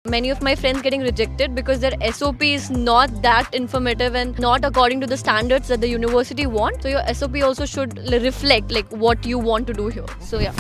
Many of my friends getting rejected because their SOP is not that informative and not according to the standards that the university want. So your SOP also should reflect like what you want to do here. So yeah.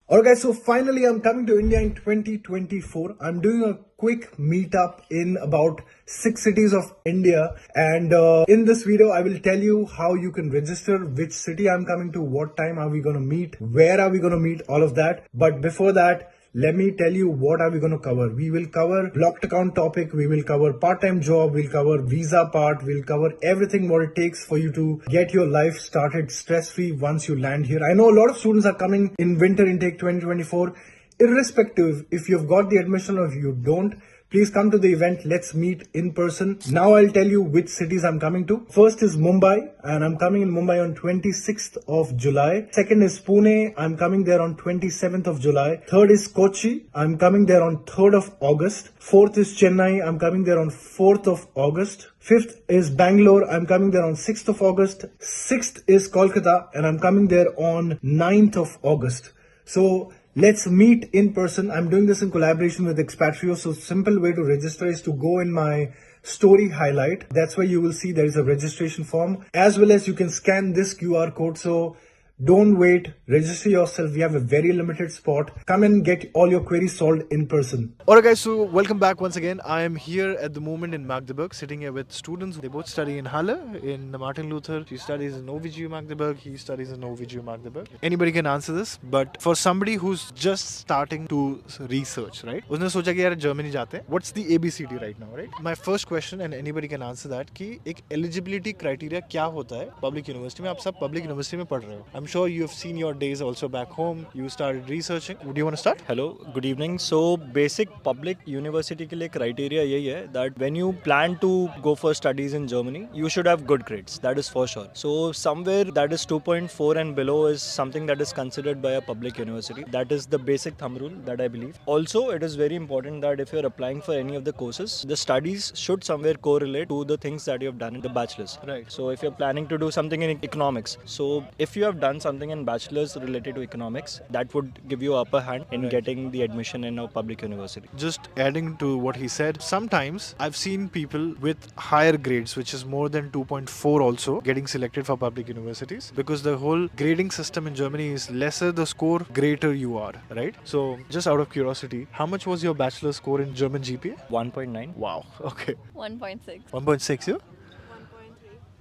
Alright guys, so finally I'm coming to India in 2024. I'm doing a quick meetup in about 6 cities of India, and in this video I will tell you how you can register, which city I'm coming to, what time are we gonna meet, where are we gonna meet, all of that. But before that, let me tell you what are we going to cover. We will cover blocked account topic, we will cover part-time job, we'll cover visa part, we'll cover everything what it takes for you to get your life started stress-free once you land here. I know a lot of students are coming in winter intake 2024. Irrespective if you've got the admission or if you don't, please come to the event. Let's meet in person. Now I'll tell you which cities I'm coming to. First is Mumbai, and I'm coming in Mumbai on 26th of July. Second is Pune. I'm coming there on 27th of July. Third is Kochi. I'm coming there on 3rd of August. Fourth is Chennai. I'm coming there on 4th of August. Fifth is Bangalore. I'm coming there on 6th of August. Sixth is Kolkata, and I'm coming there on 9th of August. So let's meet in person. I'm doing this in collaboration with Expatrio. So simple way to register is to go in my story highlight. That's where you will see there is a registration form, as well as you can scan this QR code. So don't wait, register yourself. We have a very limited spot. Come and get all your queries solved in person. Alright guys, so welcome back once again. I am here at the moment in Magdeburg, sitting here with students. They both study in Halle, in Martin Luther. She studies in OVGU Magdeburg, he studies in OVGU Magdeburg. Anybody can answer this, but for somebody who's just starting to research, right? उसने सोचा कि यार Germany जाते हैं. What's the ABCD right now, right? My first question, and anybody can answer that, कि एक eligibility criteria क्या होता है public university में? आप सब public university में पढ़ रहे हो. I'm sure you have seen your days also back home. You started researching. Would you want to start? Hello, good evening. So basic public university के लिए criteria यही है that when you plan to go for studies in Germany, you should have good grades. That is for sure. So somewhere that is 2.4 and below is something that is considered by a public university. That is the basic thumb rule that I believe. Also, it is very important that if you are applying for any of the courses, the studies should somewhere correlate to the things that you have done in the bachelor's. Right. So if you're planning to do something in economics, so if you have done something in bachelor's related to economics, that would give you upper hand in getting the admission in a public university. Just adding to what he said, sometimes I've seen people with higher grades, which is more than 2.4 also, getting selected for public universities, because the whole grading system in Germany is lesser the score, greater you are, right? So just out of curiosity, how much was your bachelor score in German GPA? 1.9. Wow, okay. 1.6. 1.6, you?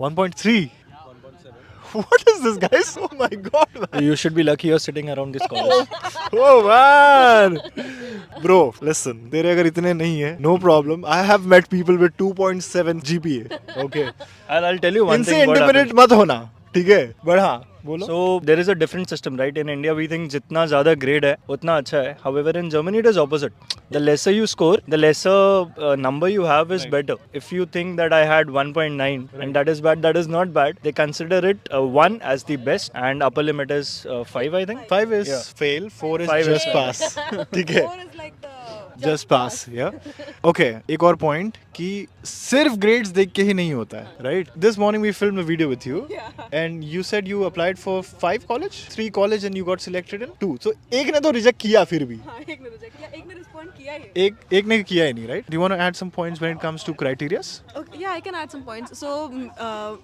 1.3. What is this, guys? Oh my god, man. You should be lucky you're sitting around this college. Oh man. Bro, listen. तेरे अगर इतने नहीं है, no problem. I have met people with 2.7 GPA. Okay. I'll tell you one इनसे thing. independent मत होना, ठीक है? But हाँ, बोलो. So there is a different system, right? In India, we think जितना ज़्यादा grade है, उतना अच्छा है. However, in Germany, it is opposite. The lesser you score, the lesser number you have is better. If you think that I had 1.9 and that is bad, that is not bad. They consider it 1 as the best, and upper limit is 5, I think. 5 is fail, 4 is 5 is just fail. pass. ठीक है? 4 is like the Just pass, yeah. Okay, एक और point कि सिर्फ grades देख के ही नहीं होता है, right? This morning we filmed a video with you, and you said you applied for 5 college, 3 college, and you got selected in 2. So एक ने तो reject किया फिर भी. हाँ, एक ने reject किया, एक ने respond किया ही. एक ने किया ही नहीं, right? Do you want to add some points when it comes to criterias? Okay, yeah, I can add some points. So,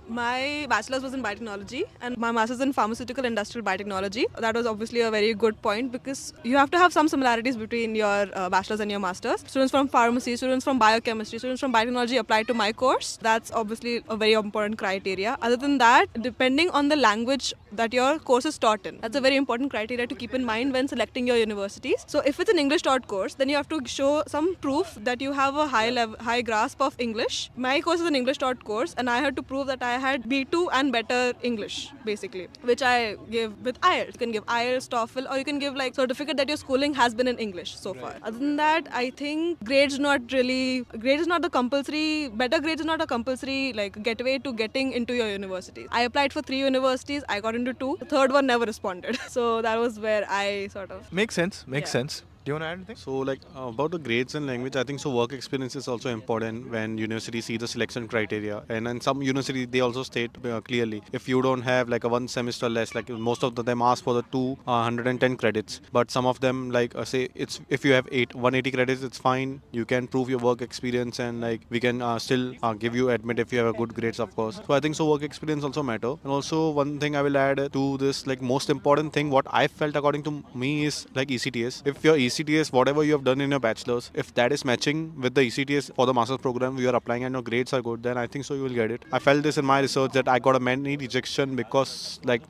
my bachelor's was in biotechnology and my master's in pharmaceutical industrial biotechnology. That was obviously a very good point because you have to have some similarities between your bachelor's and your master's. Students from pharmacy, students from biochemistry, students from biotechnology apply to my course. That's obviously a very important criteria. Other than that, depending on the language that your course is taught in, that's a very important criteria to keep in mind when selecting your universities. So, if it's an English taught course, then you have to show some proof that you have a high grasp of English. My course is an English taught course, and I had to prove that I had B2 and better English, basically, which I gave with IELTS. You can give IELTS, TOEFL, or you can give like certificate that your schooling has been in English so far. Other than that, I think grades is not the compulsory, better grades is not a compulsory like gateway to getting into your universities. I applied for 3 universities, I got into 2. The third one never responded. So that was where I sort of... Makes sense. Do you want to add anything? So, like about the grades and language, I think so. Work experience is also important when universities see the selection criteria, and in some university they also state clearly if you don't have like a one semester less, like most of them ask for the 210 credits, but some of them like say it's if you have 180 credits, it's fine. You can prove your work experience, and like we can still give you admit if you have a good grades, of course. So I think so. Work experience also matter, and also one thing I will add to this, like most important thing, what I felt according to me is like ECTS. If your ECTS, whatever you have done in your bachelor's, if that is matching with the ECTS for the master's program you are applying and your grades are good, then I think so you will get it. I felt this in my research that I got a many rejection because like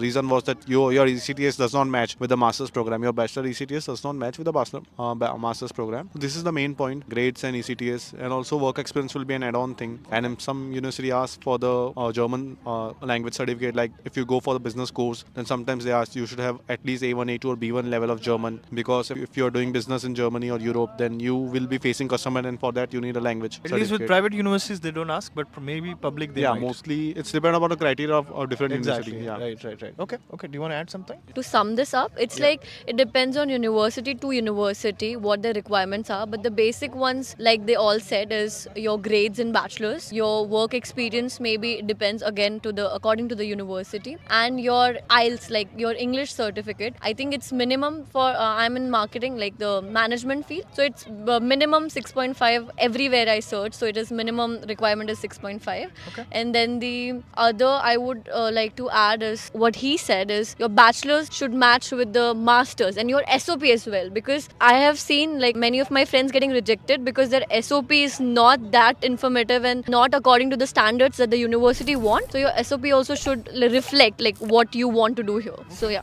reason was that your ECTS does not match with the master's program. Your bachelor ECTS does not match with the master's program. This is the main point: grades and ECTS, and also work experience will be an add-on thing. And if some university asks for the German language certificate, like if you go for the business course, then sometimes they ask you should have at least A1, A2 or B1 level of German, because if you're doing business in Germany or Europe, then you will be facing customer, and for that you need a language At least with private universities, they don't ask, but maybe public they yeah, might. mostly it's depend about the criteria of different Exactly. university. Yeah. Right. Okay. Do you want to add something? To sum this up, it's like it depends on university to university what the requirements are, but the basic ones, like they all said, is your grades in bachelor's, your work experience maybe it depends again to the according to the university, and your IELTS, like your English certificate. I think it's minimum for I'm in marketing, like the management field, so it's minimum 6.5 everywhere I search. So it is minimum requirement is 6.5. Okay. And then the other I would like to add is what he said is your bachelor's should match with the master's and your SOP as well, because I have seen like many of my friends getting rejected because their SOP is not that informative and not according to the standards that the university want. So your SOP also should reflect like what you want to do here. So yeah.